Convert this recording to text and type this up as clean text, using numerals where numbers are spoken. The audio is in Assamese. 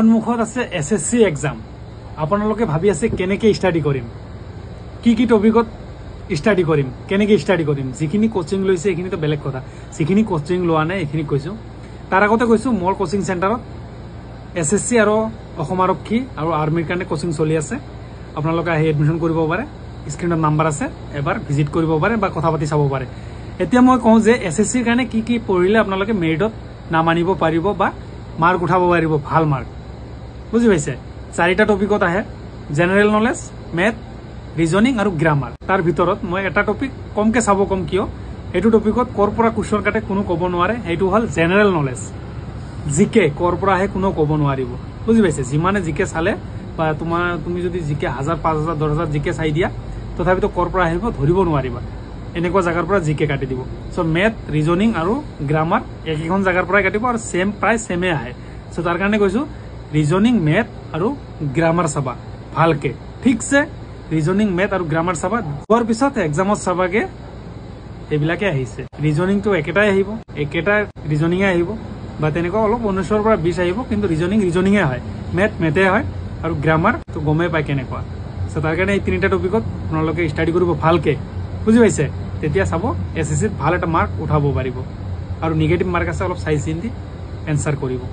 সন্মুখত আছে এসএসসি এক্সাম। আপোনালোকে ভাবি আছে কেনেকৈ ষ্টাডি কৰিম, কি টপিকত ষ্টাডি কৰিম, কেনেকৈ ষ্টাডি কৰিম। যিখিনি কোচিং লৈছে এইখিনিতো বেলেগ কথা, যিখিনি কোচিং লোৱা নাই এইখিনি কৈছোঁ। তাৰ আগতে কৈছোঁ মোৰ কোচিং চেণ্টাৰত এসএসসি আৰু অসম আৰক্ষী আৰু আৰ্মিৰ কাৰণে কোচিং চলি আছে। আপোনালোকে আহি এডমিশ্যন কৰিব পাৰে, স্ক্ৰীনত নাম্বাৰ আছে, এবাৰ ভিজিট কৰিব পাৰে বা কথা পাতি চাব পাৰে। এতিয়া মই কওঁ যে এসএসসিৰ কাৰণে কি পঢ়িলে আপোনালোকে মেৰিটত নাম আনিব পাৰিব বা মাৰ্ক উঠাব পাৰিব, ভাল মাৰ্ক। বুজি পাইছে? 4টা টপিকত আহে, জেনেৰেল নলেজ, মেথ, ৰিজনিং আৰু গ্ৰামাৰ। তাৰ ভিতৰত মই এটা টপিক কমকে চাব কম, কিয় এইটো টপিকত কৰ পৰা কুৱেশ্যন কাটে কোনো ক'ব নোৱাৰে। সেইটো হ'ল জেনেৰেল নলেজ, জিকে কৰ পৰা আহে কোনো ক'ব নোৱাৰিব। বুজি পাইছে? যিমানে জিকে চালে বা তুমি যদি জিকে 1000, 5000, 10000 জিকে চাই দিয়া, তথাপিতো কৰ পৰা আহিব ধৰিব নোৱাৰিবা। এনেকুৱা জাগাৰ পৰা জিকে কাটি দিব। চ' মেথ, ৰিজনিং আৰু গ্ৰামাৰ একেখন জাগাৰ পৰাই কাটিব আৰু প্ৰায় ছেমে আহে। চ' তাৰ কাৰণে কৈছোঁ ৰিজনিং, মেথ আৰু গ্ৰামাৰ চাবা ভালকে, ঠিকছে? ৰিজনিং, মেথ আৰু গ্ৰামাৰ চাবা। যোৱাৰ পিছত এক্সামত চাবাগে এইবিলাকে আহিছে। ৰিজনিংটো একেটাই আহিব, একেটা ৰিজনিঙে আহিব বা তেনেকুৱা অলপ 19ৰ পৰা 20 আহিব, কিন্তু ৰিজনিঙে হয়, মেথে হয় আৰু গ্ৰামাৰটো গমেই পায় কেনেকুৱা। চ' তাৰ কাৰণে এই 3টা টপিকত আপোনালোকে ষ্টাডি কৰিব ভালকে। বুজি পাইছে? তেতিয়া চাব এসএসসিত ভাল এটা মাৰ্ক উঠাব পাৰিব। আৰু নিগেটিভ মাৰ্ক আছে, অলপ চাই চিন্তি এনচাৰ কৰিব।